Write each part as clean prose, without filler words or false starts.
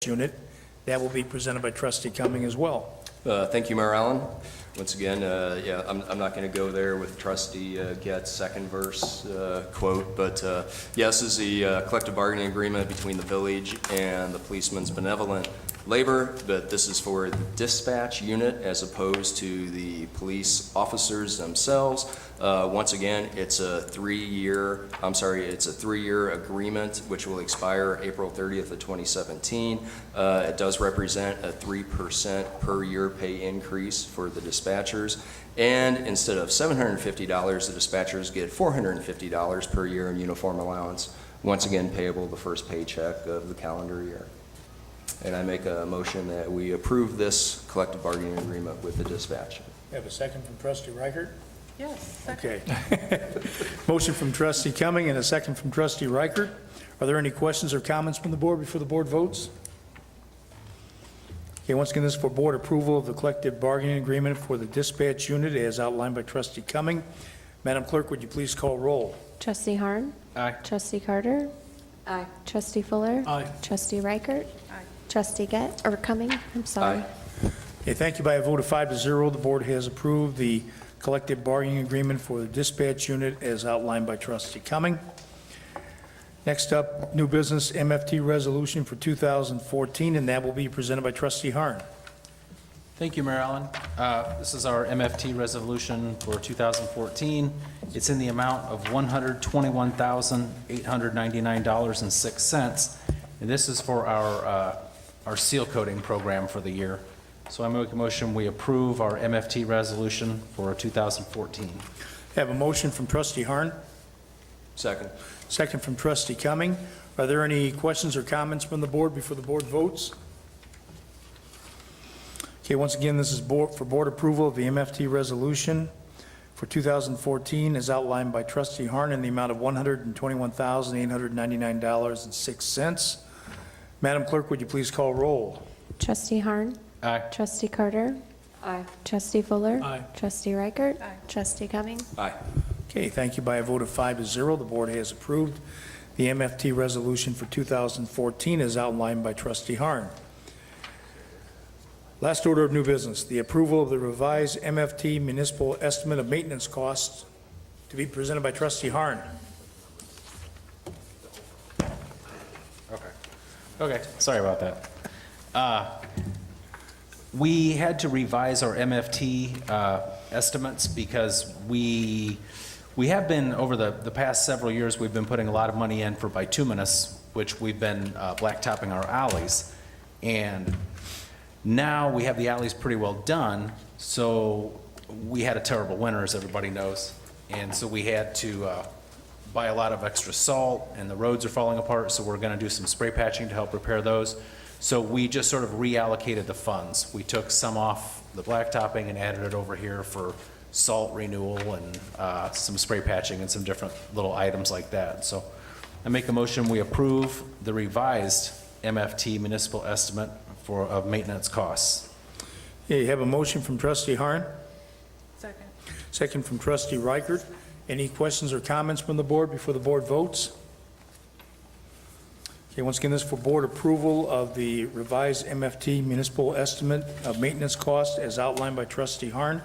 unit. That will be presented by trustee Cumming as well. Thank you, Mayor Allen. Once again, yeah, I'm not going to go there with trustee Gett's second verse quote, but yes, is the collective bargaining agreement between the village and the Policeman's Benevolent Labor, but this is for the dispatch unit as opposed to the police officers themselves. Once again, it's a three-year agreement which will expire April 30th of 2017. It does represent a 3% per year pay increase for the dispatchers. And instead of $750, the dispatchers get $450 per year in uniform allowance, once again payable the first paycheck of the calendar year. And I make a motion that we approve this collective bargaining agreement with the dispatch. You have a second from trustee Reichert? Yes, second. Okay. Motion from trustee Cumming and a second from trustee Reichert. Are there any questions or comments from the board before the board votes? Okay, once again, this is for board approval of the collective bargaining agreement for the dispatch unit as outlined by trustee Cumming. Madam Clerk, would you please call roll? Trustee Harn. Aye. Trustee Carter. Aye. Trustee Fuller. Aye. Trustee Reichert. Aye. Trustee Gett, or Cumming, I'm sorry. Aye. Okay, thank you. By a vote of 5-0, the board has approved the collective bargaining agreement for the dispatch unit as outlined by trustee Cumming. Next up, new business MFT resolution for 2014, and that will be presented by trustee Harn. Thank you, Mayor Allen. This is our MFT resolution for 2014. It's in the amount of $121,899.06, and this is for our seal coating program for the year. So I make a motion we approve our MFT resolution for 2014. I have a motion from trustee Harn, Second. second from trustee Cumming. Are there any questions or comments from the board before the board votes? Okay, once again, this is for board approval of the MFT resolution for 2014 as outlined by trustee Harn in the amount of $121,899.06. Madam Clerk, would you please call roll? Trustee Harn. Aye. Trustee Carter. Aye. Trustee Fuller. Aye. Trustee Reichert. Aye. Trustee Cumming. Aye. Okay, thank you. By a vote of 5-0, the board has approved the MFT resolution for 2014 as outlined by trustee Harn. Last order of new business, the approval of the revised MFT municipal estimate of maintenance costs to be presented by trustee Harn. Okay, sorry about that. We had to revise our MFT estimates because we have been, over the past several years, we've been putting a lot of money in for bituminous, which we've been blacktopping our alleys. And now we have the alleys pretty well done, so we had a terrible winter, as everybody knows. And so we had to buy a lot of extra salt, and the roads are falling apart, so we're going to do some spray patching to help repair those. So we just sort of reallocated the funds. We took some off the blacktopping and added it over here for salt renewal and some spray patching and some different little items like that. So I make a motion we approve the revised MFT municipal estimate of maintenance costs. Yeah, you have a motion from trustee Harn, Second. second from trustee Reichert. Any questions or comments from the board before the board votes? Okay, once again, this is for board approval of the revised MFT municipal estimate of maintenance costs as outlined by trustee Harn.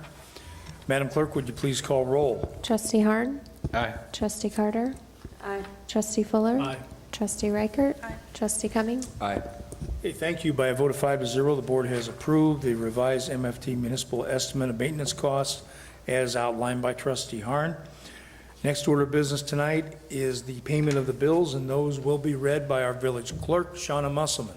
Madam Clerk, would you please call roll? Trustee Harn. Aye. Trustee Carter. Aye. Trustee Fuller. Aye. Trustee Reichert. Aye. Trustee Cumming. Aye. Okay, thank you. By a vote of 5-0, the board has approved the revised MFT municipal estimate of maintenance costs as outlined by trustee Harn. Next order of business tonight is the payment of the bills, and those will be read by our village clerk, Shauna Musselman.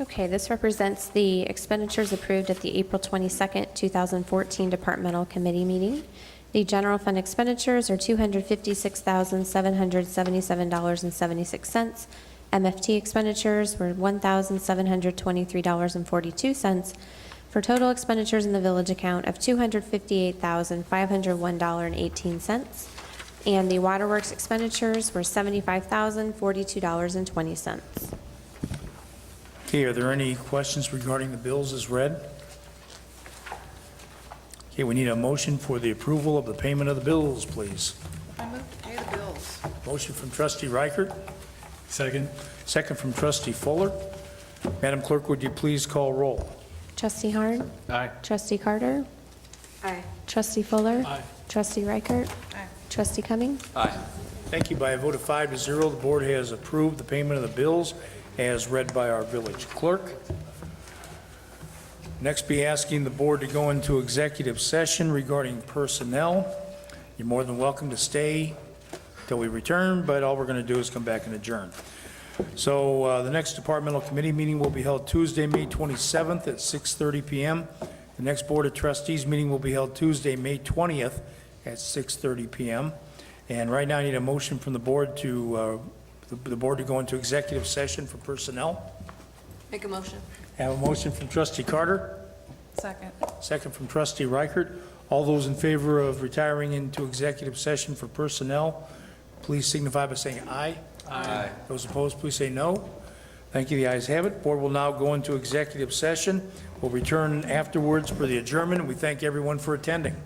Okay, this represents the expenditures approved at the April 22nd, 2014 departmental committee meeting. The general fund expenditures are $256,777.76. MFT expenditures were $1,723.42 for total expenditures in the village account of $258,501.18. And the waterworks expenditures were $75,042.20. Okay, are there any questions regarding the bills as read? Okay, we need a motion for the approval of the payment of the bills, please. I move to pay the bills. Motion from trustee Reichert. Second. Second from trustee Fuller. Madam Clerk, would you please call roll? Trustee Harn? Aye. Trustee Carter? Aye. Trustee Fuller? Aye. Trustee Reichert? Aye. Trustee Cumming? Aye. Thank you. By a vote of 5-0, the board has approved the payment of the bills as read by our village clerk. Next, be asking the board to go into executive session regarding personnel. You're more than welcome to stay till we return, but all we're going to do is come back and adjourn. So the next departmental committee meeting will be held Tuesday, May 27th at 6:30 PM. The next Board of Trustees meeting will be held Tuesday, May 20th at 6:30 PM. And right now, I need a motion from the board to go into executive session for personnel. Make a motion. Have a motion from trustee Carter, Second. second from trustee Reichert. All those in favor of retiring into executive session for personnel, please signify by saying aye. Aye. Those opposed, please say no. Thank you, the ayes have it. Board will now go into executive session. We'll return afterwards for the adjournment, and we thank everyone for attending.